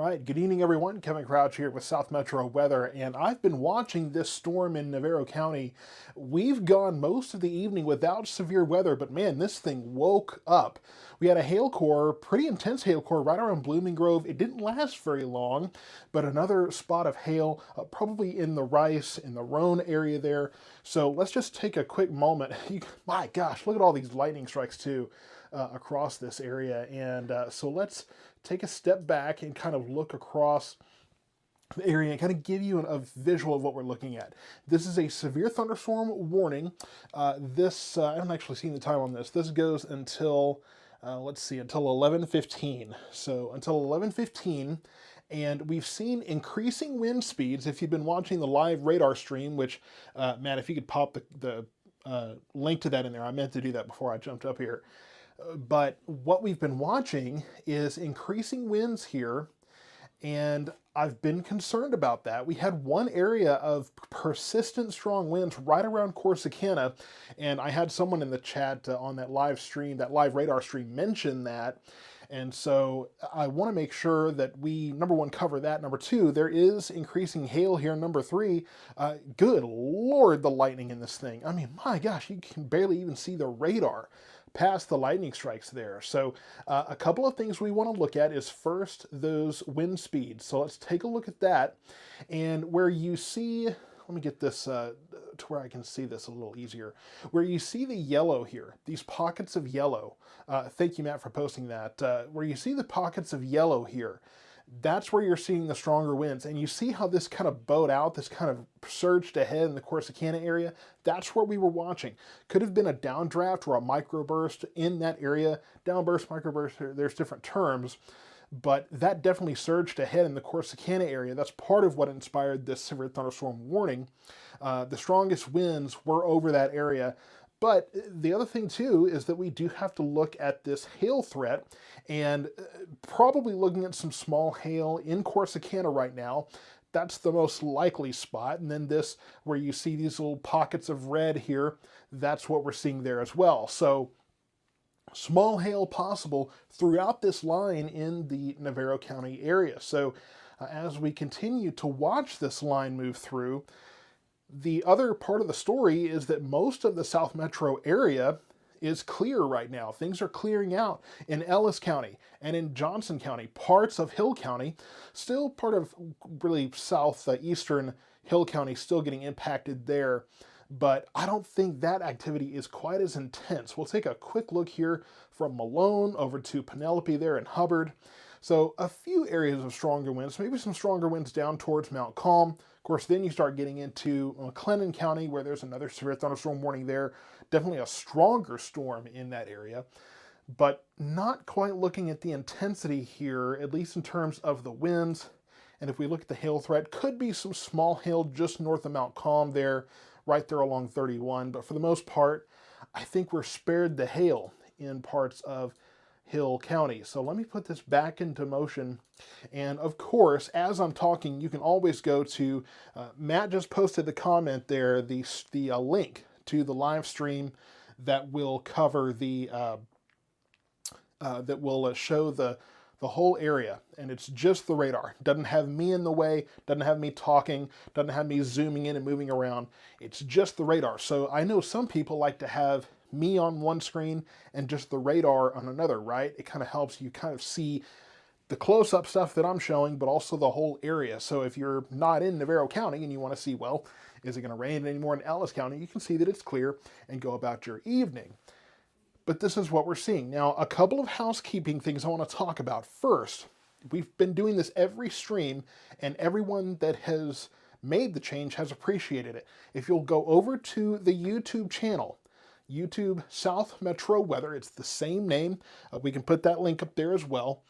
right, good evening everyone. Kevin Crouch here with South Metro Weather, and I've been watching this storm in Navarro County. We've gone most of the evening without severe weather, but man, this thing woke up. We had a hail core, pretty intense hail core right around Blooming Grove. It didn't last very long, but another spot of hail, probably in the Rice, in the Roan area there. So let's just take a quick moment. My gosh, look at all these lightning strikes too. Across this area, and so let's take a step back and kind of look across the area and kind of give you a visual of what we're looking at. This is a severe thunderstorm warning. I haven't actually seen the time on this. This goes until let's see, until 11:15. So until 11:15. And we've seen increasing wind speeds. If you've been watching the live radar stream, which, Matt, if you could pop the link to that in there, I meant to do that before I jumped up here. But what we've been watching is increasing winds here, and I've been concerned about that. We had one area of persistent strong winds right around Corsicana, and I had someone in the chat on that live stream, that live radar stream, mention that. And so I want to make sure that we, number one, cover that. Number two, there is increasing hail here. Number three, good Lord, the lightning in this thing. I mean, my gosh, you can barely even see the radar past the lightning strikes there. So a couple of things we want to look at is first those wind speeds. So let's take a look at that. And where you see, let me get this to where I can see this a little easier. Where you see the yellow here, these pockets of yellow, thank you, Matt, for posting that. Where you see the pockets of yellow here, that's where you're seeing the stronger winds. And you see how this kind of bowed out, this kind of surged ahead in the Corsicana area. That's where we were watching. Could have been a downdraft or a microburst in that area. Downburst, microburst, there's different terms. But that definitely surged ahead in the Corsicana area. That's part of what inspired this severe thunderstorm warning. The strongest winds were over that area. But the other thing too is that we do have to look at this hail threat, and probably looking at some small hail in Corsicana right now. That's the most likely spot. And then this, where you see these little pockets of red here, that's what we're seeing there as well. So small hail possible throughout this line in the Navarro County area. So as we continue to watch this line move through, the other part of the story is that most of the South Metro area is clear right now. Things are clearing out in Ellis County and in Johnson County, parts of Hill County, still part of really southeastern Hill County, still getting impacted there. But I don't think that activity is quite as intense. We'll take a quick look here from Malone over to Penelope there in Hubbard. So a few areas of stronger winds, maybe some stronger winds down towards Mount Calm. Of course, then you start getting into McLennan County, where there's another severe thunderstorm warning there. Definitely a stronger storm in that area, but not quite looking at the intensity here, at least in terms of the winds. And if we look at the hail threat, could be some small hail just north of Mount Calm there, right there along 31. But for the most part, I think we're spared the hail in parts of Hill County. So let me put this back into motion. And of course, as I'm talking, you can always go to, Matt just posted the comment there, the link to the live stream that will cover the, that will show the whole area. And it's just the radar. Doesn't have me in the way, doesn't have me talking, doesn't have me zooming in and moving around. It's just the radar. So I know some people like to have me on one screen and just the radar on another, right? It kind of helps you kind of see the close-up stuff that I'm showing, but also the whole area. So if you're not in Navarro County and you want to see, well, is it going to rain anymore in Ellis County? You can see that it's clear and go about your evening. But this is what we're seeing. Now, a couple of housekeeping things I want to talk about. First, we've been doing this every stream, and everyone that has made the change has appreciated it. If you'll go over to the YouTube channel, YouTube South Metro Weather, it's the same name. We can put that link up there as well.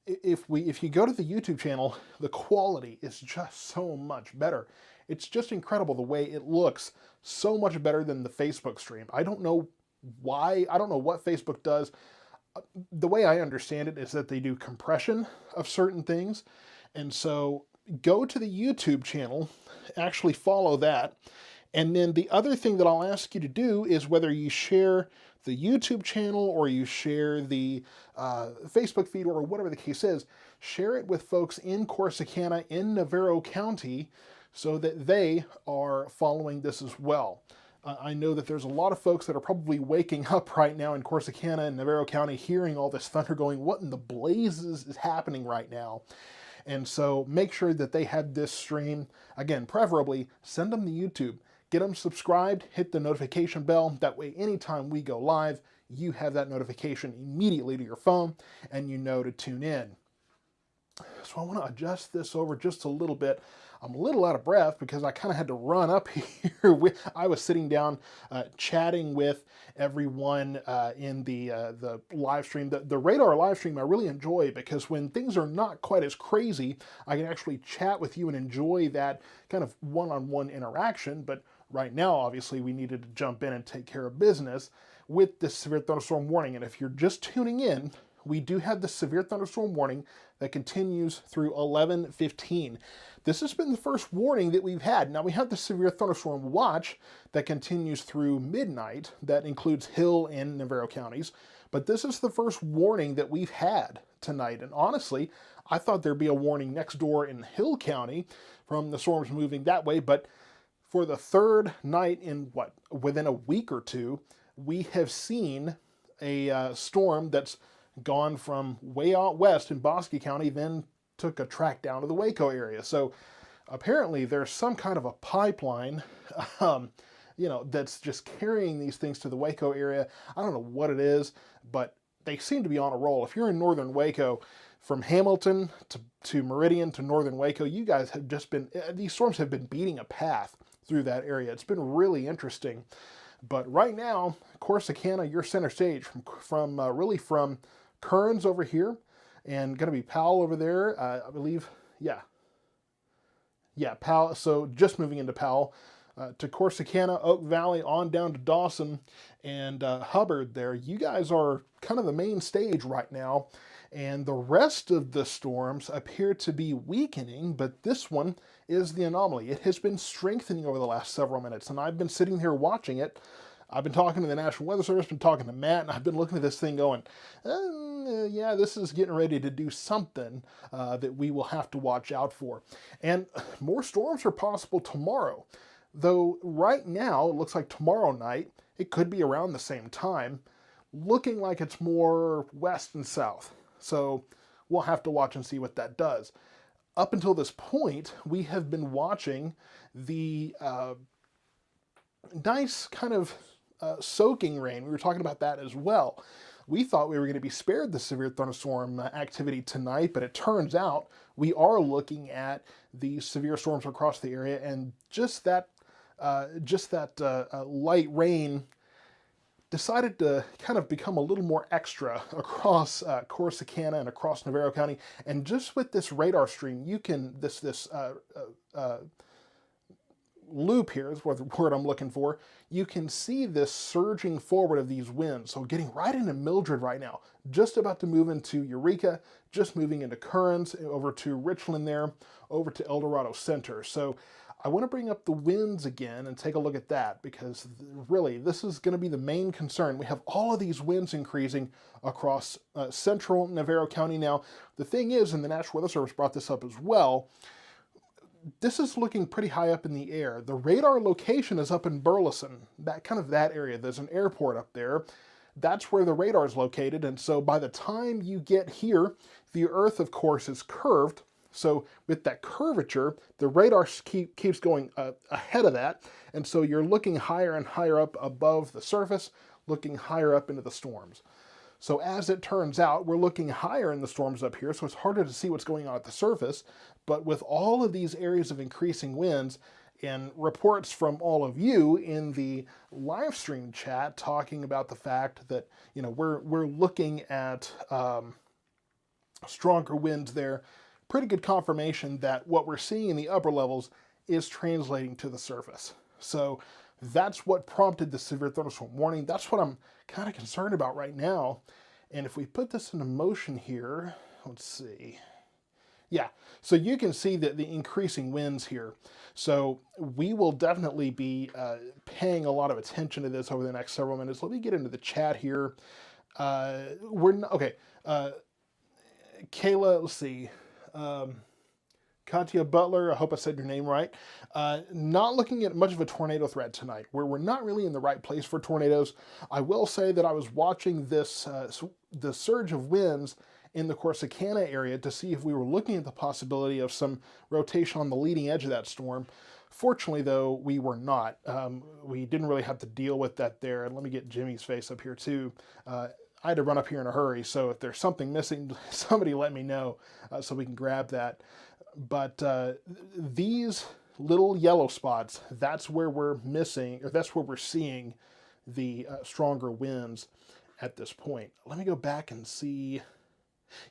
If you go to the YouTube channel, the quality is just so much better. It's just incredible the way it looks, so much better than the Facebook stream. I don't know why, I don't know what Facebook does. The way I understand it is that they do compression of certain things. And so go to the YouTube channel, actually follow that, And then the other thing that I'll ask you to do is whether you share the YouTube channel or you share the Facebook feed or whatever the case is, share it with folks in Corsicana, in Navarro County, so that they are following this as well. I know that there's a lot of folks that are probably waking up right now in Corsicana and Navarro County hearing all this thunder going, what in the blazes is happening right now? And so make sure that they have this stream. Again, preferably send them to YouTube. Get them subscribed, hit the notification bell. That way, anytime we go live, you have that notification immediately to your phone and you know to tune in. So I want to adjust this over just a little bit. I'm a little out of breath because I kind of had to run up here. I was sitting down chatting with everyone in the live stream. The radar live stream I really enjoy because when things are not quite as crazy, I can actually chat with you and enjoy that kind of one-on-one interaction. But right now, obviously, we needed to jump in and take care of business with this severe thunderstorm warning. And if you're just tuning in, we do have the severe thunderstorm warning that continues through 11:15. This has been the first warning that we've had. Now we have the severe thunderstorm watch that continues through midnight. That includes Hill and Navarro counties. But this is the first warning that we've had tonight. And honestly, I thought there'd be a warning next door in Hill County from the storms moving that way. But for the third night in within a week or two, we have seen a storm that's gone from way out west in Bosque County, then took a track down to the Waco area. So apparently there's some kind of a pipeline, that's just carrying these things to the Waco area. I don't know what it is, but they seem to be on a roll. If you're in northern Waco, from Hamilton to Meridian to northern Waco, you guys have just been, these storms have been beating a path through that area. It's been really interesting. But right now, Corsicana, you're center stage from Kearns over here, and going to be Powell over there, I believe, yeah, Powell, so just moving into Powell, to Corsicana, Oak Valley, on down to Dawson, and Hubbard there. You guys are kind of the main stage right now, and the rest of the storms appear to be weakening, but this one is the anomaly. It has been strengthening over the last several minutes, and I've been sitting here watching it. I've been talking to the National Weather Service, been talking to Matt, and I've been looking at this thing going, yeah, this is getting ready to do something that we will have to watch out for. And more storms are possible tomorrow, though right now it looks like tomorrow night, it could be around the same time, looking like it's more west and south. So we'll have to watch and see what that does. Up until this point, we have been watching the nice kind of soaking rain. We were talking about that as well. We thought we were going to be spared the severe thunderstorm activity tonight, but it turns out we are looking at the severe storms across the area, and just that light rain decided to kind of become a little more extra across Corsicana and across Navarro County. And just with this radar stream, you can this loop here is what the word I'm looking for. You can see this surging forward of these winds. So getting right into Mildred right now, just about to move into Eureka, just moving into Kearns, over to Richland there, over to El Dorado Center. So I want to bring up the winds again and take a look at that, because really this is going to be the main concern. We have all of these winds increasing across central Navarro County now. The thing is, and the National Weather Service brought this up as well, this is looking pretty high up in the air. The radar location is up in Burleson, that area. There's an airport up there. That's where the radar is located. And so by the time you get here, the Earth, of course, is curved. So with that curvature, the radar keeps going ahead of that. And so you're looking higher and higher up above the surface, looking higher up into the storms. So as it turns out, we're looking higher in the storms up here, so it's harder to see what's going on at the surface. But with all of these areas of increasing winds, and reports from all of you in the live stream chat talking about the fact that, we're looking at stronger winds there, pretty good confirmation that what we're seeing in the upper levels is translating to the surface. So that's what prompted the severe thunderstorm warning. That's what I'm kind of concerned about right now. And if we put this into motion here, let's see. Yeah, so you can see the increasing winds here. So we will definitely be paying a lot of attention to this over the next several minutes. Let me get into the chat here. We're not, okay. Kayla, let's see. Katya Butler, I hope I said your name right. Not looking at much of a tornado threat tonight, where we're not really in the right place for tornadoes. I will say that I was watching this, the surge of winds in the Corsicana area to see if we were looking at the possibility of some rotation on the leading edge of that storm. Fortunately, though, we were not. We didn't really have to deal with that there. And let me get Jimmy's face up here, too. I had to run up here in a hurry, so if there's something missing, somebody let me know so we can grab that. But these little yellow spots, that's where we're missing, or that's where we're seeing the stronger winds at this point. Let me go back and see.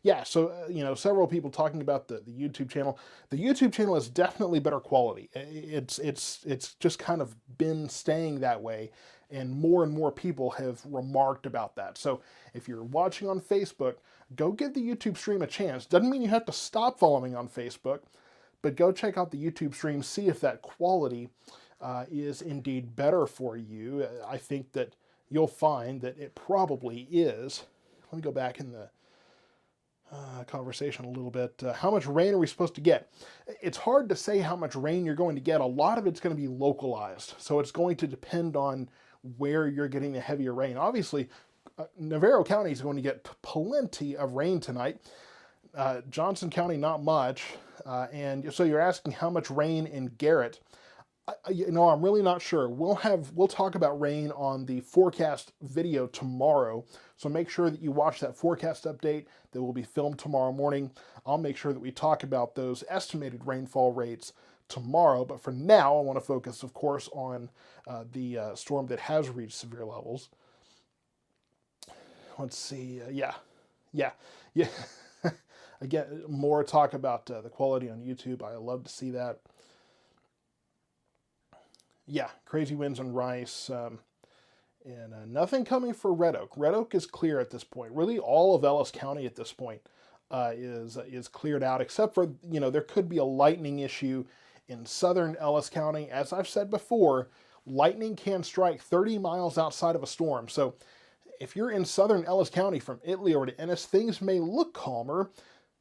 Yeah, so, several people talking about the YouTube channel. The YouTube channel is definitely better quality. It's just kind of been staying that way, and more people have remarked about that. So if you're watching on Facebook, go give the YouTube stream a chance. Doesn't mean you have to stop following on Facebook, but go check out the YouTube stream, see if that quality is indeed better for you. I think that you'll find that it probably is. Let me go back in the conversation a little bit. How much rain are we supposed to get? It's hard to say how much rain you're going to get. A lot of it's going to be localized, so it's going to depend on where you're getting the heavier rain. Obviously, Navarro County is going to get plenty of rain tonight. Johnson County, not much. And so you're asking how much rain in Garrett. I'm really not sure. We'll talk about rain on the forecast video tomorrow. So make sure that you watch that forecast update that will be filmed tomorrow morning. I'll make sure that we talk about those estimated rainfall rates tomorrow. But for now, I want to focus, of course, on the storm that has reached severe levels. Let's see. Yeah. Again, more talk about the quality on YouTube. I love to see that. Yeah, crazy winds on Rice, and nothing coming for Red Oak. Red Oak is clear at this point. Really, all of Ellis County at this point is cleared out, except for, there could be a lightning issue in southern Ellis County. As I've said before, lightning can strike 30 miles outside of a storm. So if you're in southern Ellis County from Italy over to Ennis, things may look calmer.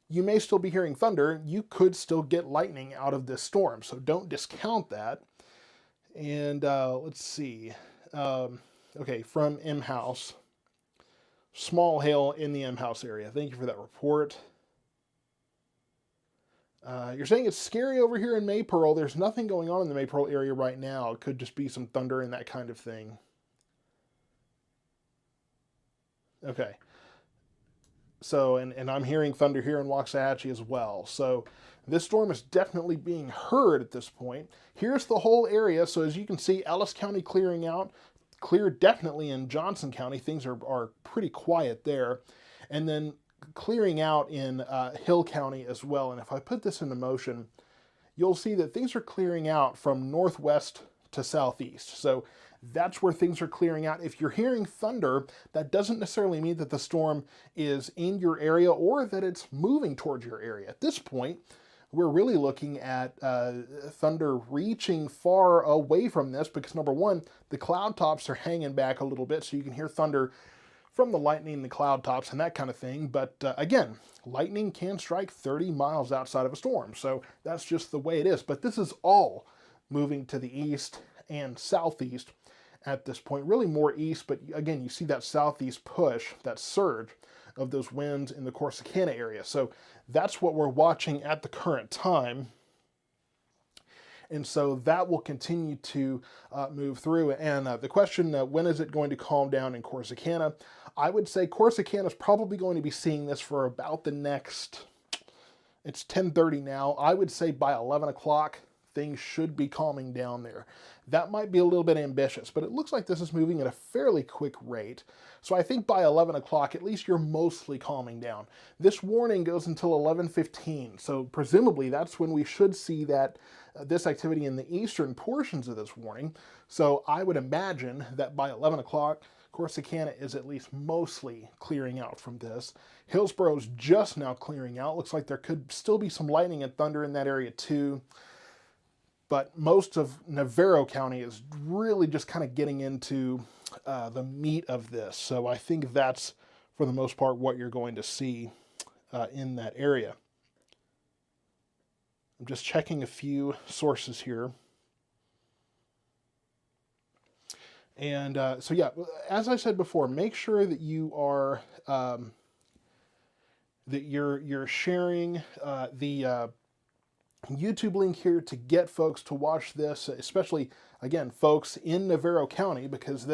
You may still be hearing thunder. You could still get lightning out of this storm, so don't discount that. And let's see. Okay, from M House. Small hail in the M House area. Thank you for that report. You're saying it's scary over here in Maypearl. There's nothing going on in the Maypearl area right now. It could just be some thunder and that kind of thing. Okay. So, and I'm hearing thunder here in Waxahachie as well. So this storm is definitely being heard at this point. Here's the whole area. So as you can see, Ellis County clearing out, clear definitely in Johnson County. Things are pretty quiet there. And then clearing out in Hill County as well. And if I put this into motion, you'll see that things are clearing out from northwest to southeast. So that's where things are clearing out. If you're hearing thunder, that doesn't necessarily mean that the storm is in your area or that it's moving towards your area. At this point, we're really looking at thunder reaching far away from this because, number one, the cloud tops are hanging back a little bit, so you can hear thunder from the lightning and the cloud tops and that kind of thing. But again, lightning can strike 30 miles outside of a storm, so that's just the way it is. But this is all moving to the east and southeast at this point, really more east, but again, you see that southeast push, that surge of those winds in the Corsicana area. So that's what we're watching at the current time. And so that will continue to move through. And the question, when is it going to calm down in Corsicana? I would say Corsicana is probably going to be seeing this for about the next, it's 10:30 now. I would say by 11 o'clock, things should be calming down there. That might be a little bit ambitious, but it looks like this is moving at a fairly quick rate. So I think by 11 o'clock, at least you're mostly calming down. This warning goes until 11:15, so presumably that's when we should see that this activity in the eastern portions of this warning. So I would imagine that by 11 o'clock, Corsicana is at least mostly clearing out from this. Hillsboro's just now clearing out. Looks like there could still be some lightning and thunder in that area too. But most of Navarro County is really just kind of getting into the meat of this. So I think that's, for the most part, what you're going to see in that area. I'm just checking a few sources here. And so yeah, as I said before, make sure that you are that you're sharing the YouTube link here to get folks to watch this, especially again folks in Navarro County, because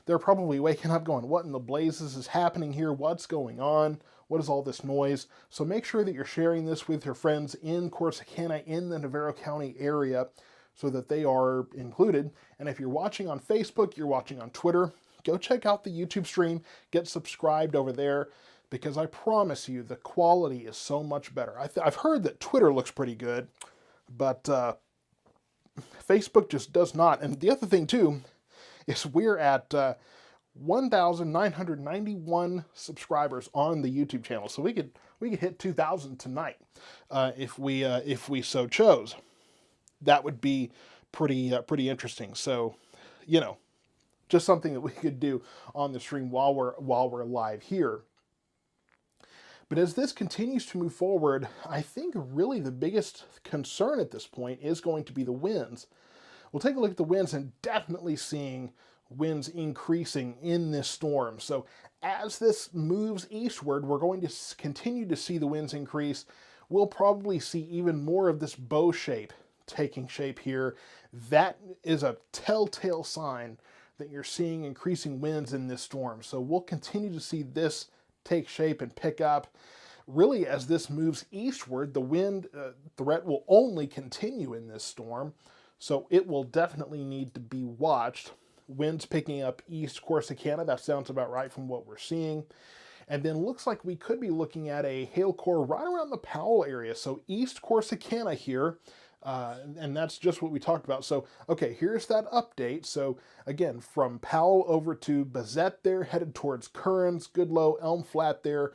they're probably waking up going, what in the blazes is happening here? What's going on? What is all this noise? So make sure that you're sharing this with your friends in Corsicana, in the Navarro County area, so that they are included. And if you're watching on Facebook, you're watching on Twitter, go check out the YouTube stream, get subscribed over there, because I promise you the quality is so much better. I've heard that Twitter looks pretty good, but Facebook just does not. And the other thing too is we're at 1,991 subscribers on the YouTube channel, so we could hit 2,000 tonight if we so chose. That would be pretty interesting. So, you know, just something that we could do on the stream while we're live here. But as this continues to move forward, I think really the biggest concern at this point is going to be the winds. We'll take a look at the winds and definitely seeing winds increasing in this storm. So as this moves eastward, we're going to continue to see the winds increase. We'll probably see even more of this bow shape taking shape here. That is a telltale sign that you're seeing increasing winds in this storm. So we'll continue to see this take shape and pick up. Really, as this moves eastward, the wind threat will only continue in this storm. So it will definitely need to be watched. Winds picking up east Corsicana, that sounds about right from what we're seeing. And then looks like we could be looking at a hail core right around the Powell area. So east Corsicana here, and that's just what we talked about. So, okay, here's that update. So again, from Powell over to Bazette there, headed towards Currens, Goodloe, Elm Flat there.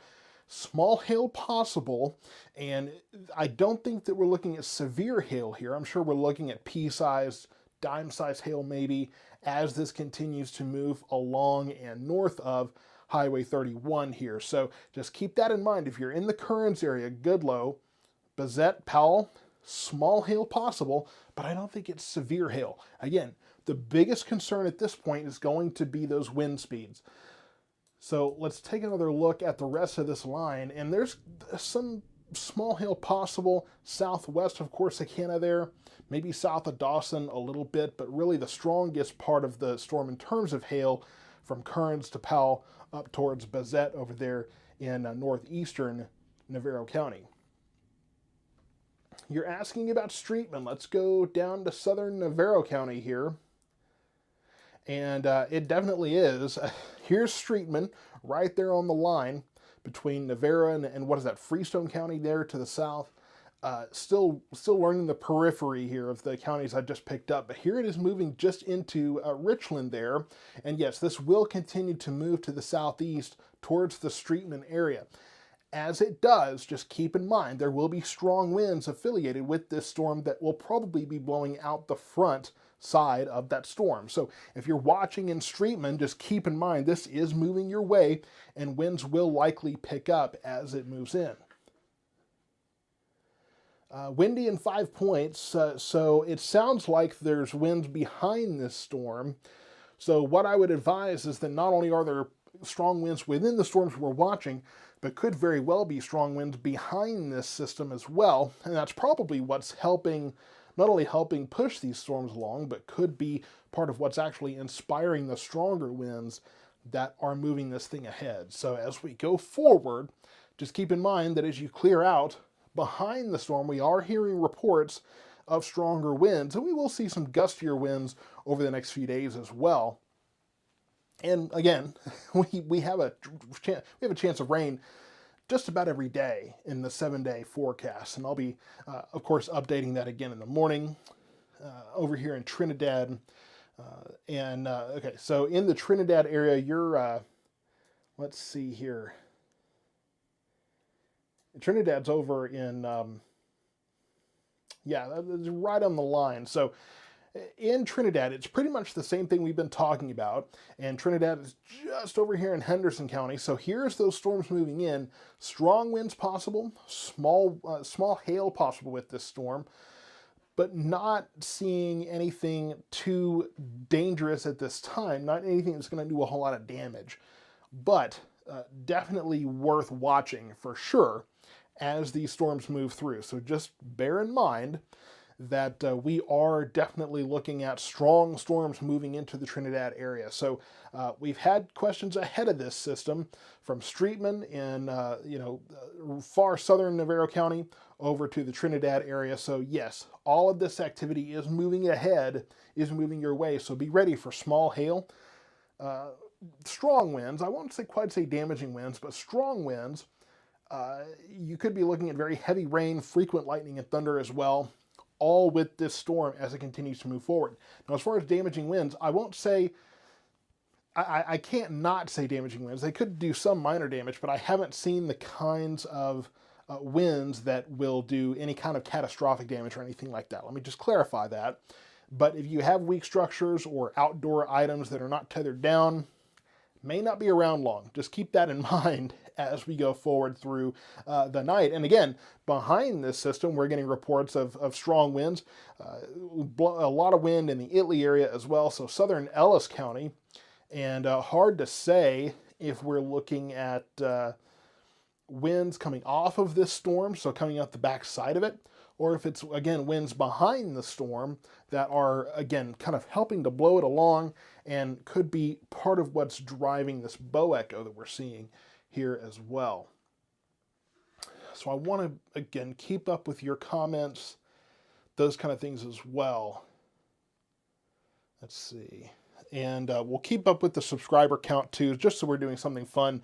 Small hail possible, and I don't think that we're looking at severe hail here. I'm sure we're looking at pea-sized, dime-sized hail maybe as this continues to move along and north of Highway 31 here. So just keep that in mind. If you're in the Currens area, Goodloe, Bazette, Powell, small hail possible, but I don't think it's severe hail. Again, the biggest concern at this point is going to be those wind speeds. So let's take another look at the rest of this line, and there's some small hail possible southwest of Corsicana there, maybe south of Dawson a little bit, but really the strongest part of the storm in terms of hail from Currens to Powell up towards Bazette over there in northeastern Navarro County. You're asking about Streetman. Let's go down to southern Navarro County here. And it definitely is. Here's Streetman right there on the line between Navarro and what is that, Freestone County there to the south. Still learning the periphery here of the counties I just picked up, but here it is moving just into Richland there. And yes, this will continue to move to the southeast towards the Streetman area. As it does, just keep in mind there will be strong winds affiliated with this storm that will probably be blowing out the front side of that storm. So if you're watching in Streetman, just keep in mind this is moving your way and winds will likely pick up as it moves in. Windy and 5 points, so it sounds like there's winds behind this storm. So what I would advise is that not only are there strong winds within the storms we're watching, but could very well be strong winds behind this system as well. And that's probably what's helping, not only helping push these storms along, but could be part of what's actually inspiring the stronger winds that are moving this thing ahead. So as we go forward, just keep in mind that as you clear out behind the storm, we are hearing reports of stronger winds, and we will see some gustier winds over the next few days as well. And again, we have a chance of rain just about every day in the 7-day forecast, and I'll be, of course, updating that again in the morning. Over here in Trinidad, Okay, so in the Trinidad area, you're, let's see here. Trinidad's over in, yeah, that's right on the line. So in Trinidad, it's pretty much the same thing we've been talking about. And Trinidad is just over here in Henderson County. So here's those storms moving in. Strong winds possible, small hail possible with this storm, but not seeing anything too dangerous at this time. Not anything that's going to do a whole lot of damage, but definitely worth watching for sure as these storms move through. So just bear in mind that we are definitely looking at strong storms moving into the Trinidad area. So we've had questions ahead of this system from Streetman in far southern Navarro County over to the Trinidad area. So yes, all of this activity is moving ahead, is moving your way. So be ready for small hail, strong winds. I won't quite say damaging winds, but strong winds. You could be looking at very heavy rain, frequent lightning and thunder as well, all with this storm as it continues to move forward. Now, as far as damaging winds, I won't say, I can't not say damaging winds. They could do some minor damage, but I haven't seen the kinds of winds that will do any kind of catastrophic damage or anything like that. Let me just clarify that. But if you have weak structures or outdoor items that are not tethered down, may not be around long. Just keep that in mind as we go forward through the night. And again, behind this system, we're getting reports of strong winds, a lot of wind in the Italy area as well, so southern Ellis County. And hard to say if we're looking at winds coming off of this storm, so coming out the back side of it, or if it's, again, winds behind the storm that are, again, kind of helping to blow it along and could be part of what's driving this bow echo that we're seeing here as well. So I want to, again, keep up with your comments, those kind of things as well. Let's see. And we'll keep up with the subscriber count too, just so we're doing something fun.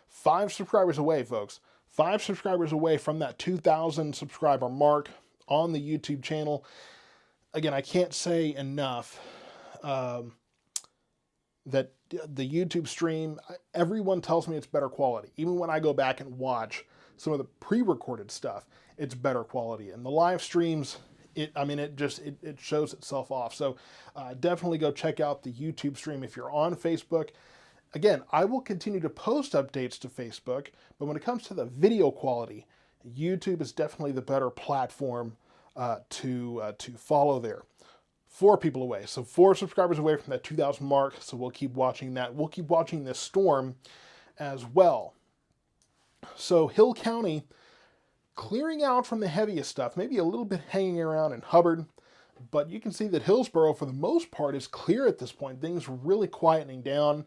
5 subscribers away, folks. 5 subscribers away from that 2,000 subscriber mark on the YouTube channel. Again, I can't say enough that the YouTube stream, everyone tells me it's better quality. Even when I go back and watch some of the pre-recorded stuff, it's better quality. And the live streams, it shows itself off. So definitely go check out the YouTube stream if you're on Facebook. Again, I will continue to post updates to Facebook, but when it comes to the video quality, YouTube is definitely the better platform to follow there. 4 people away, so 4 subscribers away from that 2,000 mark, so we'll keep watching that. We'll keep watching this storm as well. So Hill County clearing out from the heaviest stuff, maybe a little bit hanging around in Hubbard, but you can see that Hillsborough, for the most part, is clear at this point. Things really quietening down.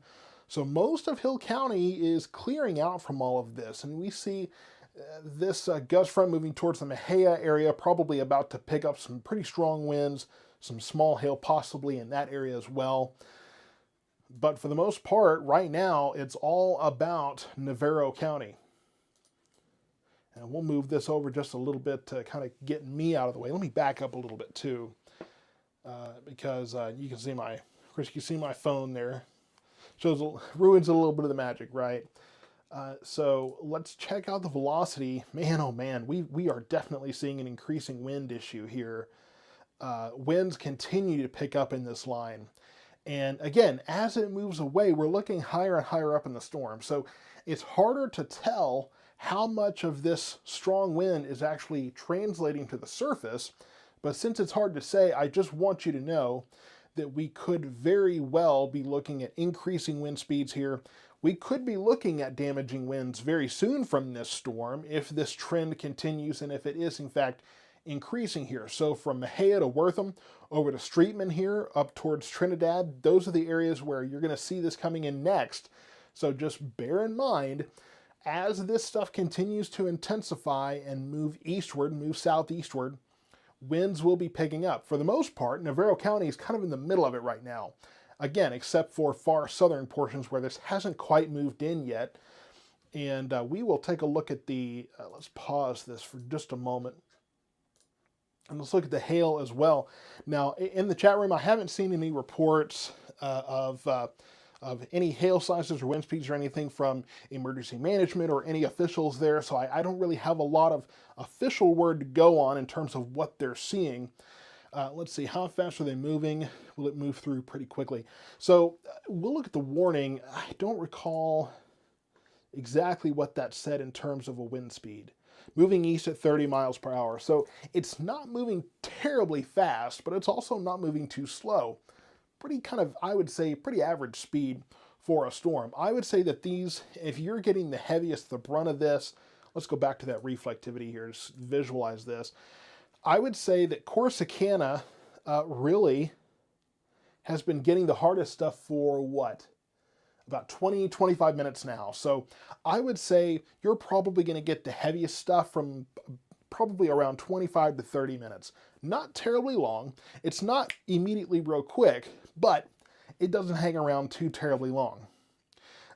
So most of Hill County is clearing out from all of this, and we see this gust front moving towards the Mejia area, probably about to pick up some pretty strong winds, some small hail possibly in that area as well. But for the most part, right now, it's all about Navarro County. And we'll move this over just a little bit to kind of get me out of the way. Let me back up a little bit too, because you can see my, of course, you can see my phone there. Ruins a little bit of the magic, right? So let's check out the velocity. Man, oh man, we are definitely seeing an increasing wind issue here. Winds continue to pick up in this line. And again, as it moves away, we're looking higher and higher up in the storm. So it's harder to tell how much of this strong wind is actually translating to the surface. But since it's hard to say, I just want you to know that we could very well be looking at increasing wind speeds here. We could be looking at damaging winds very soon from this storm if this trend continues and if it is in fact increasing here. So from Mejia to Wortham over to Streetman here up towards Trinidad, those are the areas where you're going to see this coming in next. So just bear in mind, as this stuff continues to intensify and move eastward, move southeastward, winds will be picking up. For the most part, Navarro County is kind of in the middle of it right now. Again, except for far southern portions where this hasn't quite moved in yet. And we will take a look at the, let's pause this for just a moment. And let's look at the hail as well. Now, in the chat room, I haven't seen any reports of any hail sizes or wind speeds or anything from emergency management or any officials there. So I don't really have a lot of official word to go on in terms of what they're seeing. Let's see, how fast are they moving? Will it move through pretty quickly? So we'll look at the warning. I don't recall exactly what that said in terms of a wind speed. Moving east at 30 miles per hour. So it's not moving terribly fast, but it's also not moving too slow. Pretty kind of, I would say, pretty average speed for a storm. I would say that these, if you're getting the heaviest, the brunt of this, let's go back to that reflectivity here, just visualize this. I would say that Corsicana really has been getting the hardest stuff for what? About 20, 25 minutes now. So I would say you're probably going to get the heaviest stuff from probably around 25 to 30 minutes. Not terribly long. It's not immediately real quick, but it doesn't hang around too terribly long.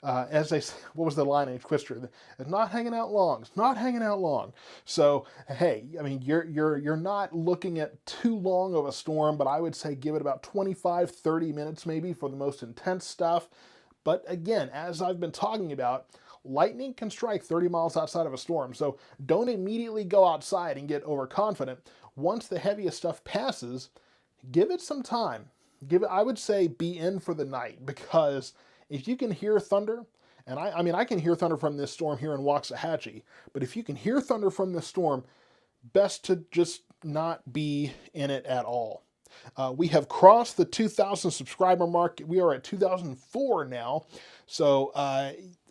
As they, what was the line in Twister? It's not hanging out long. It's not hanging out long. So hey, I mean, you're not looking at too long of a storm, but I would say give it about 25, 30 minutes maybe for the most intense stuff. But again, as I've been talking about, lightning can strike 30 miles outside of a storm. So don't immediately go outside and get overconfident. Once the heaviest stuff passes, give it some time. I would say be in for the night, because if you can hear thunder, and I mean, I can hear thunder from this storm here in Waxahachie, but if you can hear thunder from this storm, best to just not be in it at all. We have crossed the 2,000 subscriber mark. We are at 2,004 now. So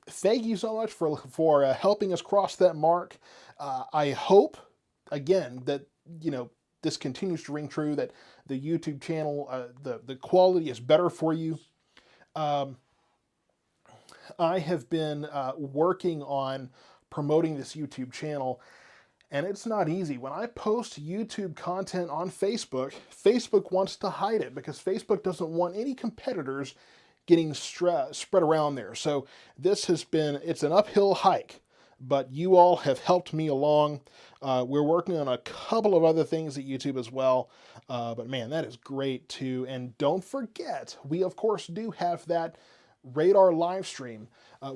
thank you so much for helping us cross that mark. I hope, again, that, you know, this continues to ring true, that the YouTube channel, the quality is better for you. I have been working on promoting this YouTube channel, and it's not easy. When I post YouTube content on Facebook, Facebook wants to hide it because Facebook doesn't want any competitors getting spread around there. So this has been, it's an uphill hike, but you all have helped me along. We're working on a couple of other things at YouTube as well. But man, that is great too. And don't forget, we of course do have that radar live stream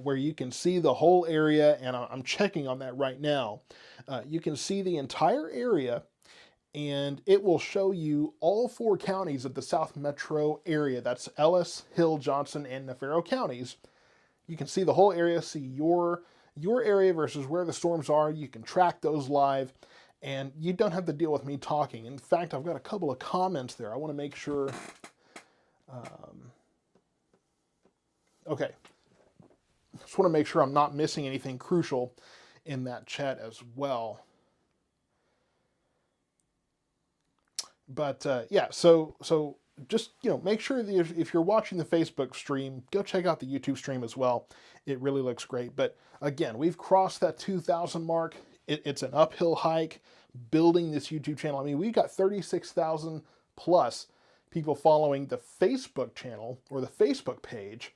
where you can see the whole area, and I'm checking on that right now. You can see the entire area, and it will show you all 4 counties of the South Metro area. That's Ellis, Hill, Johnson, and Navarro counties. You can see the whole area, see your area versus where the storms are. You can track those live, and you don't have to deal with me talking. In fact, I've got a couple of comments there. I want to make sure. Okay. Just want to make sure I'm not missing anything crucial in that chat as well. But yeah, so just, you know, make sure that if you're watching the Facebook stream, go check out the YouTube stream as well. It really looks great. But again, we've crossed that 2,000 mark. It's an uphill hike building this YouTube channel. I mean, we've got 36,000 plus people following the Facebook channel or the Facebook page.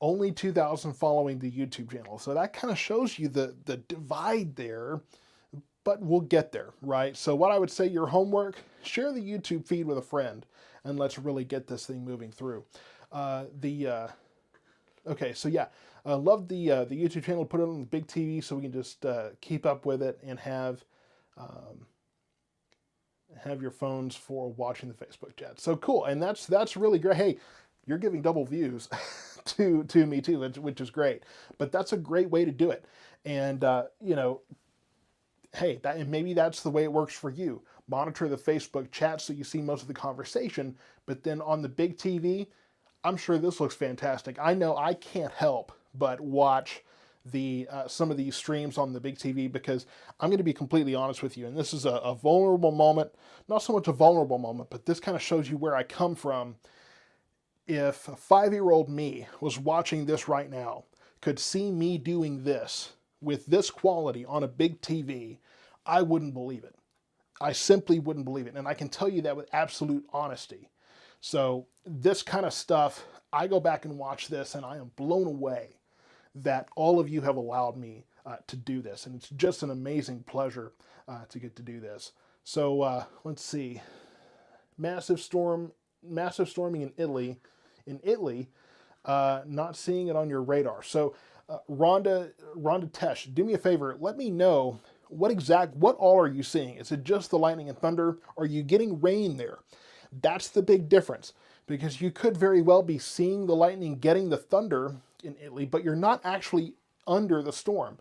Only 2,000 following the YouTube channel. So that kind of shows you the divide there, but we'll get there, right? So what I would say, your homework, share the YouTube feed with a friend, and let's really get this thing moving through. Okay, so yeah, I love the YouTube channel. Put it on the big TV so we can just keep up with it and have your phones for watching the Facebook chat. So cool, and that's really great. Hey, you're giving double views to me too, which is great. But that's a great way to do it. And you know, hey, maybe that's the way it works for you. Monitor the Facebook chat so you see most of the conversation, but then on the big TV, I'm sure this looks fantastic. I know I can't help but watch the some of these streams on the big TV, because I'm going to be completely honest with you, and this is a vulnerable moment. Not so much a vulnerable moment, but this kind of shows you where I come from. If a 5-year-old me was watching this right now, could see me doing this with this quality on a big TV, I wouldn't believe it. I simply wouldn't believe it. And I can tell you that with absolute honesty. So this kind of stuff, I go back and watch this and I am blown away that all of you have allowed me to do this. And it's just an amazing pleasure to get to do this. So let's see. Massive storming in Italy. Not seeing it on your radar. So Rhonda Tesh, do me a favor. Let me know what all are you seeing? Is it just the lightning and thunder? Are you getting rain there? That's the big difference, because you could very well be seeing the lightning, getting the thunder in Italy, but you're not actually under the storm.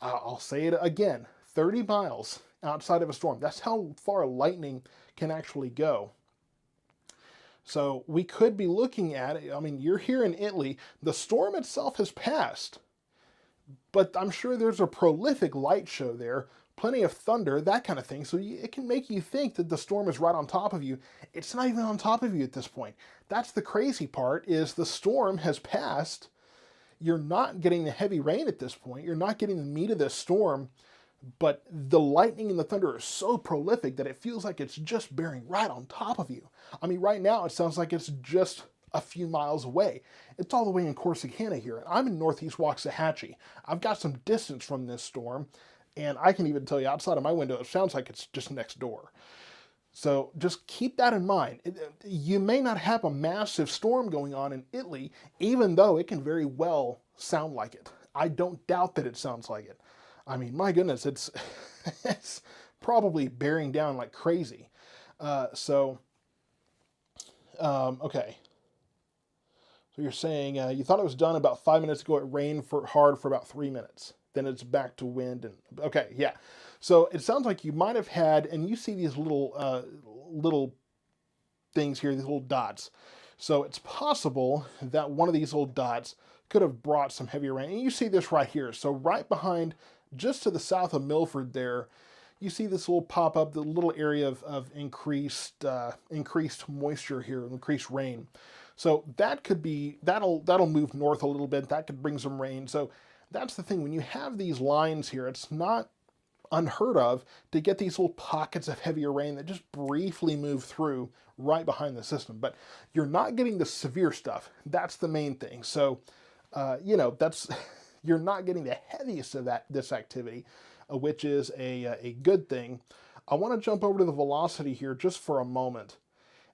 I'll say it again, 30 miles outside of a storm. That's how far lightning can actually go. So we could be looking at it. I mean, you're here in Italy. The storm itself has passed, but I'm sure there's a prolific light show there, plenty of thunder, that kind of thing. So it can make you think that the storm is right on top of you. It's not even on top of you at this point. That's the crazy part, is the storm has passed. You're not getting the heavy rain at this point. You're not getting the meat of this storm, but the lightning and the thunder are so prolific that it feels like it's just bearing right on top of you. I mean, right now it sounds like it's just a few miles away. It's all the way in Corsicana here, and I'm in northeast Waxahachie. I've got some distance from this storm, and I can even tell you outside of my window, it sounds like it's just next door. So just keep that in mind. You may not have a massive storm going on in Italy, even though it can very well sound like it. I don't doubt that it sounds like it. I mean, my goodness, it's it's probably bearing down like crazy. Okay. So you're saying you thought it was done about 5 minutes ago. It rained hard for about 3 minutes. Then it's back to wind. And okay, yeah. So it sounds like you might have had, and you see these little things here, these little dots. So it's possible that one of these little dots could have brought some heavy rain. And you see this right here. So right behind, just to the south of Milford there, you see this little pop up, the little area of increased moisture here, increased rain. So that could be, that'll move north a little bit. That could bring some rain. So that's the thing. When you have these lines here, it's not unheard of to get these little pockets of heavier rain that just briefly move through right behind the system. But you're not getting the severe stuff. That's the main thing. So, that's you're not getting the heaviest of this activity, which is a good thing. I want to jump over to the velocity here just for a moment.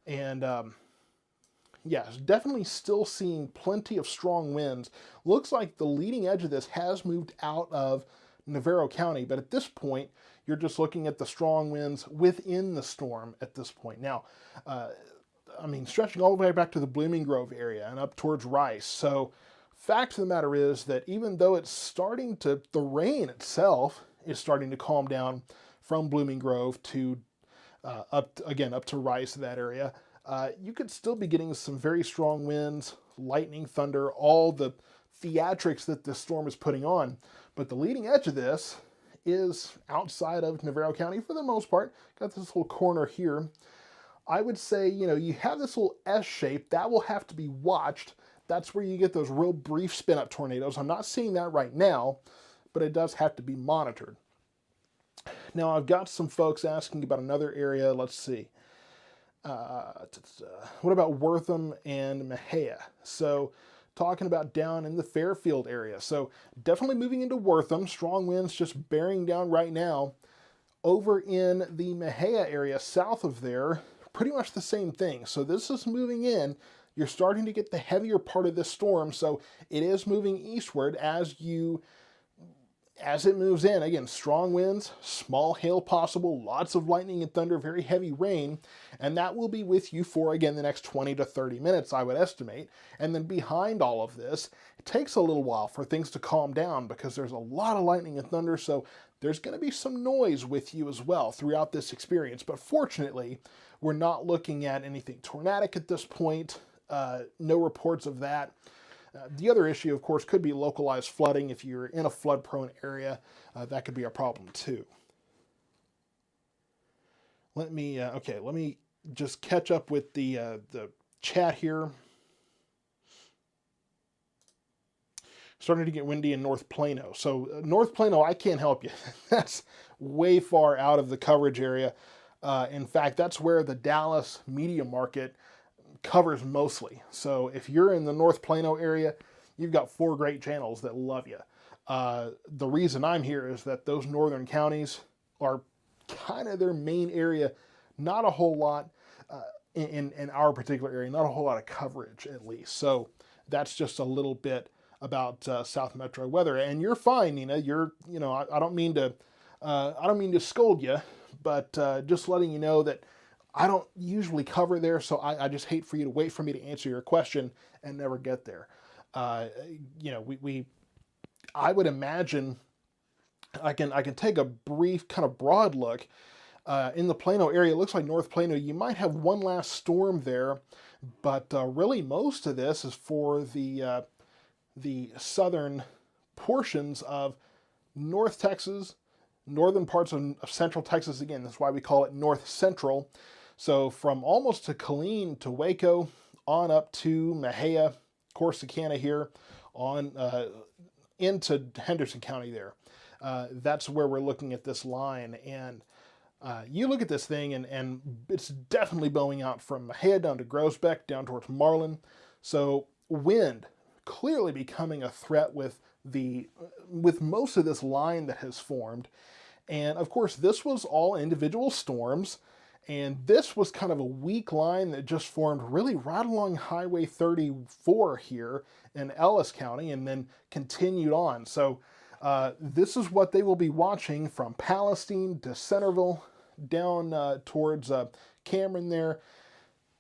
And yes, definitely still seeing plenty of strong winds. Looks like the leading edge of this has moved out of Navarro County, but at this point, you're just looking at the strong winds within the storm at this point. Now, stretching all the way back to the Blooming Grove area and up towards Rice. So, fact of the matter is that even though the rain itself is starting to calm down from Blooming Grove to up to Rice, that area, you could still be getting some very strong winds, lightning, thunder, all the theatrics that this storm is putting on. But the leading edge of this is outside of Navarro County for the most part. Got this little corner here. I would say, you have this little S shape. That will have to be watched. That's where you get those real brief spin-up tornadoes. I'm not seeing that right now, but it does have to be monitored. Now, I've got some folks asking about another area. Let's see. What about Wortham and Mejia? So, talking about down in the Fairfield area. So, definitely moving into Wortham. Strong winds just bearing down right now. Over in the Mejia area, south of there, pretty much the same thing. So, this is moving in. You're starting to get the heavier part of this storm. So, it is moving eastward as it moves in. Again, strong winds, small hail possible, lots of lightning and thunder, very heavy rain, and that will be with you for, again, the next 20 to 30 minutes, I would estimate. And then behind all of this, it takes a little while for things to calm down because there's a lot of lightning and thunder, so there's going to be some noise with you as well throughout this experience. But fortunately, we're not looking at anything tornadic at this point. No reports of that. The other issue, of course, could be localized flooding. If you're in a flood-prone area, that could be a problem too. Let me just catch up with the chat here. Starting to get windy in North Plano. So North Plano, I can't help you. That's way far out of the coverage area. In fact, that's where the Dallas media market covers mostly. So if you're in the North Plano area, you've got 4 great channels that love you. The reason I'm here is that those northern counties are kind of their main area. Not a whole lot in our particular area, not a whole lot of coverage at least. So that's just a little bit about South Metro weather. And you're fine, Nina. I don't mean to scold you, but just letting you know that I don't usually cover there, so I just hate for you to wait for me to answer your question and never get there. I would imagine I can take a brief kind of broad look in the Plano area. It looks like North Plano. You might have one last storm there, but really most of this is for the southern portions of North Texas, northern parts of Central Texas. Again, that's why we call it North Central. So from almost to Killeen to Waco, on up to Mejia, Corsicana here, on into Henderson County there. That's where we're looking at this line. And you look at this thing, and it's definitely bowing out from Mejia down to Groesbeck, down towards Marlin. So wind clearly becoming a threat with most of this line that has formed. And of course, this was all individual storms. And this was kind of a weak line that just formed really right along Highway 34 here in Ellis County and then continued on. So this is what they will be watching from Palestine to Centerville down towards Cameron there,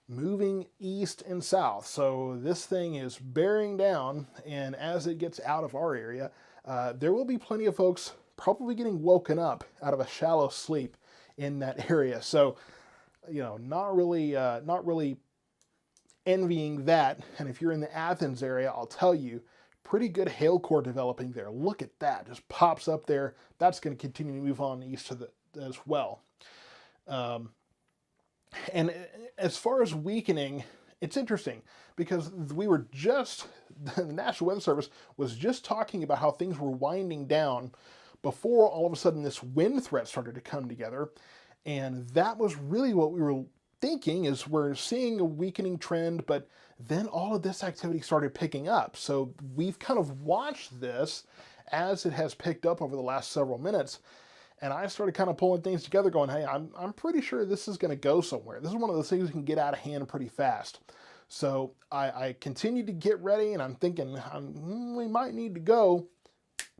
moving east and south. So this thing is bearing down, and as it gets out of our area, there will be plenty of folks probably getting woken up out of a shallow sleep in that area. So not really envying that. And if you're in the Athens area, I'll tell you, pretty good hail core developing there. Look at that, just pops up there. That's going to continue to move on east as well. And as far as weakening, it's interesting because the National Weather Service was just talking about how things were winding down before all of a sudden this wind threat started to come together. And that was really what we were thinking, is we're seeing a weakening trend, but then all of this activity started picking up. So we've kind of watched this as it has picked up over the last several minutes. And I started kind of pulling things together going, hey, I'm pretty sure this is going to go somewhere. This is one of those things that can get out of hand pretty fast. So I continued to get ready, and I'm thinking we might need to go.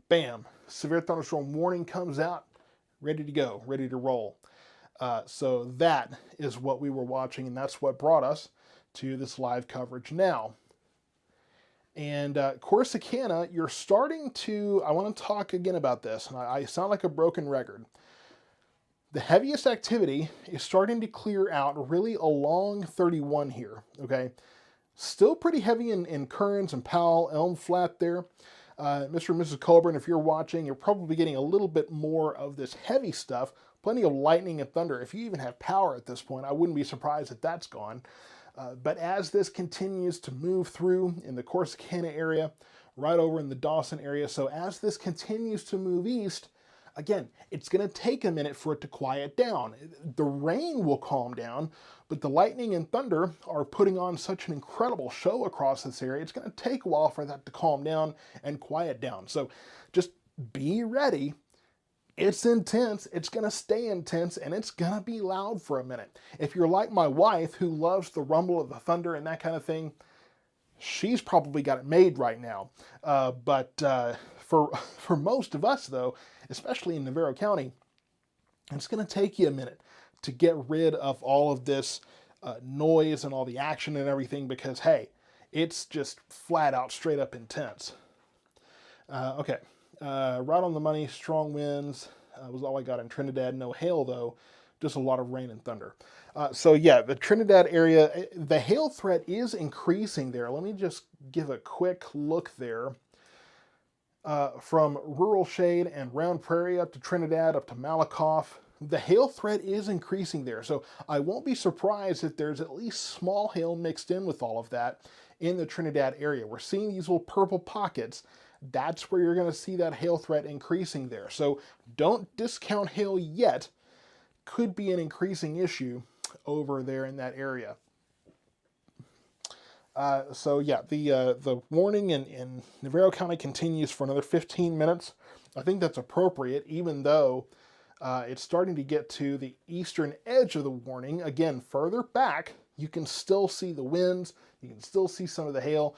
Bam, severe thunderstorm warning comes out, ready to go, ready to roll. So that is what we were watching, and that's what brought us to this live coverage now. And Corsicana, you're starting to, I want to talk again about this, and I sound like a broken record. The heaviest activity is starting to clear out really along 31 here, okay? Still pretty heavy in Kearns and Powell, Elm Flat there. Mr. and Mrs. Colburn, if you're watching, you're probably getting a little bit more of this heavy stuff. Plenty of lightning and thunder. If you even have power at this point, I wouldn't be surprised if that's gone. But as this continues to move through in the Corsicana area, right over in the Dawson area, so as this continues to move east, again, it's going to take a minute for it to quiet down. The rain will calm down, but the lightning and thunder are putting on such an incredible show across this area. It's going to take a while for that to calm down and quiet down. So just be ready. It's intense, it's going to stay intense, and it's going to be loud for a minute. If you're like my wife, who loves the rumble of the thunder and that kind of thing, she's probably got it made right now. But for most of us, though, especially in Navarro County, it's going to take you a minute to get rid of all of this noise and all the action and everything, because, hey, it's just flat out, straight up intense. Okay. Right on the money, strong winds was all I got in Trinidad. No hail, though, just a lot of rain and thunder. So yeah, the Trinidad area, the hail threat is increasing there. Let me just give a quick look there. From Rural Shade and Round Prairie up to Trinidad, up to Malakoff, the hail threat is increasing there. So I won't be surprised if there's at least small hail mixed in with all of that in the Trinidad area. We're seeing these little purple pockets. That's where you're going to see that hail threat increasing there. So don't discount hail yet. Could be an increasing issue over there in that area. So yeah, the warning in Navarro County continues for another 15 minutes. I think that's appropriate, even though It's starting to get to the eastern edge of the warning. Again, further back, you can still see the winds. You can still see some of the hail.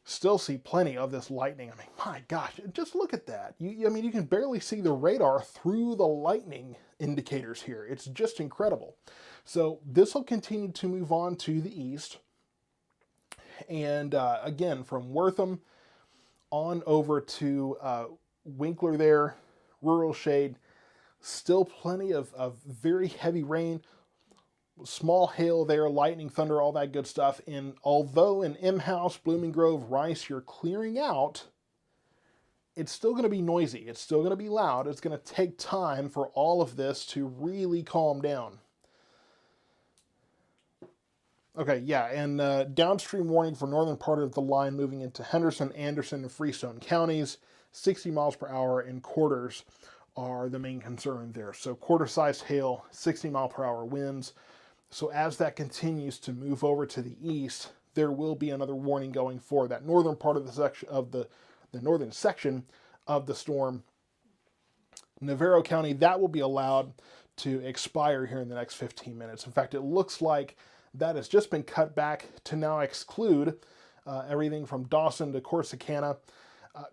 Still see plenty of this lightning. I mean, my gosh, just look at that. I mean, you can barely see the radar through the lightning indicators here. It's just incredible. So this will continue to move on to the east. And again, from Wortham on over to Winkler there, Rural Shade, still plenty of very heavy rain, small hail there, lightning, thunder, all that good stuff. And although in M House, Blooming Grove, Rice, you're clearing out, it's still going to be noisy. It's still going to be loud. It's going to take time for all of this to really calm down. Okay, yeah, and downstream warning for northern part of the line moving into Henderson, Anderson, and Freestone counties. 60 miles per hour in quarters are the main concern there. So quarter-sized hail, 60 mile per hour winds. So as that continues to move over to the east, there will be another warning going for that northern part of the section of the northern section of the storm. Navarro County, that will be allowed to expire here in the next 15 minutes. In fact, it looks like that has just been cut back to now exclude everything from Dawson to Corsicana.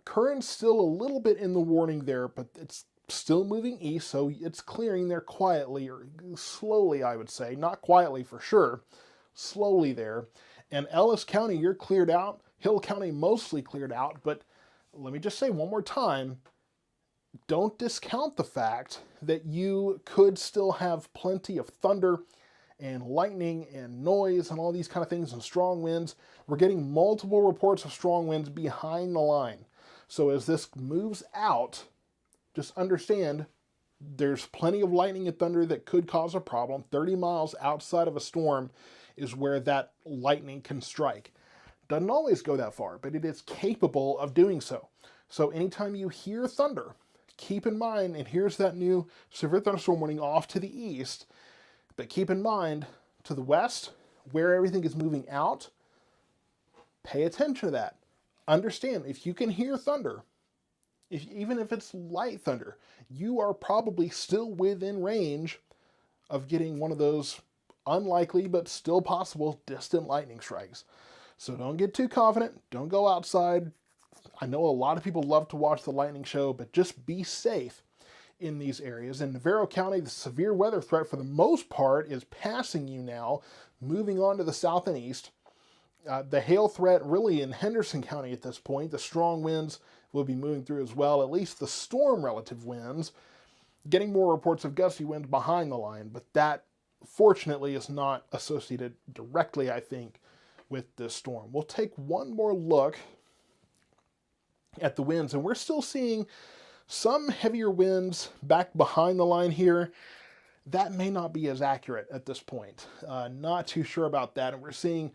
Current's still a little bit in the warning there, but it's still moving east, so it's clearing there quietly, or slowly, I would say. Not quietly for sure, slowly there. And Ellis County, you're cleared out. Hill County, mostly cleared out. But let me just say one more time, don't discount the fact that you could still have plenty of thunder and lightning and noise and all these kind of things and strong winds. We're getting multiple reports of strong winds behind the line. So as this moves out, just understand there's plenty of lightning and thunder that could cause a problem. 30 miles outside of a storm is where that lightning can strike. Doesn't always go that far, but it is capable of doing so. So anytime you hear thunder, keep in mind, and here's that new severe thunderstorm warning off to the east, but keep in mind, to the west, where everything is moving out, pay attention to that. Understand, if you can hear thunder, even if it's light thunder, you are probably still within range of getting one of those unlikely but still possible distant lightning strikes. So don't get too confident. Don't go outside. I know a lot of people love to watch the lightning show, but just be safe in these areas. In Navarro County, the severe weather threat for the most part is passing you now, moving on to the south and east. The hail threat really in Henderson County at this point. The strong winds will be moving through as well, at least the storm relative winds. Getting more reports of gusty winds behind the line, but that fortunately is not associated directly, I think, with this storm. We'll take one more look at the winds, and we're still seeing some heavier winds back behind the line here. That may not be as accurate at this point. Not too sure about that, and we're seeing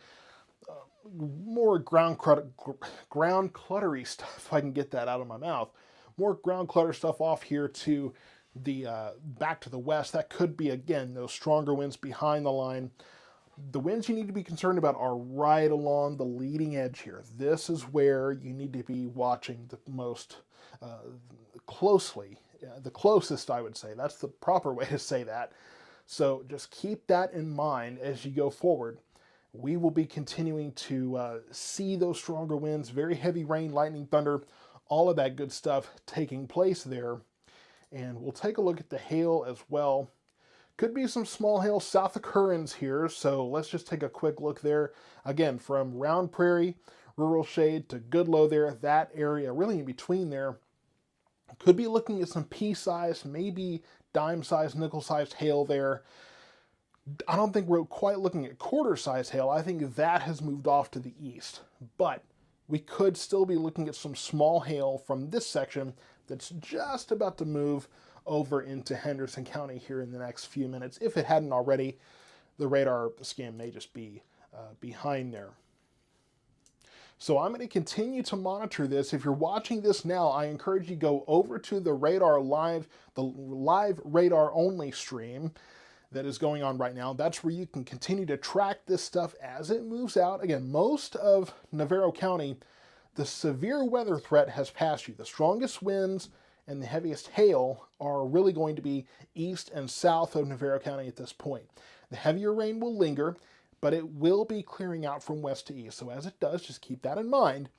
more ground cluttery stuff, if I can get that out of my mouth. More ground clutter stuff off here to the back to the west. That could be, again, those stronger winds behind the line. The winds you need to be concerned about are right along the leading edge here. This is where you need to be watching the most closely. The closest, I would say. That's the proper way to say that. So just keep that in mind as you go forward. We will be continuing to see those stronger winds, very heavy rain, lightning, thunder, all of that good stuff taking place there. And we'll take a look at the hail as well. Could be some small hail south of Currens here, so let's just take a quick look there. Again, from Round Prairie, Rural Shade to Goodlow there, that area, really in between there. Could be looking at some pea-sized, maybe dime-sized, nickel-sized hail there. I don't think we're quite looking at quarter-sized hail. I think that has moved off to the east. But we could still be looking at some small hail from this section that's just about to move over into Henderson County here in the next few minutes. If it hadn't already, the radar scan may just be behind there. So I'm going to continue to monitor this. If you're watching this now, I encourage you to go over to the radar live, the live radar only stream that is going on right now. That's where you can continue to track this stuff as it moves out. Again, most of Navarro County, the severe weather threat has passed you. The strongest winds and the heaviest hail are really going to be east and south of Navarro County at this point. The heavier rain will linger, but it will be clearing out from west to east. So as it does, just keep that in mind.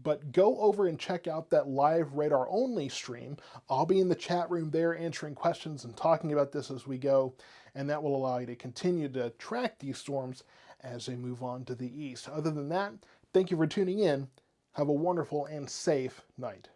But go over and check out that live radar only stream. I'll be in the chat room there answering questions and talking about this as we go, and that will allow you to continue to track these storms as they move on to the east. Other than that, thank you for tuning in. Have a wonderful and safe night.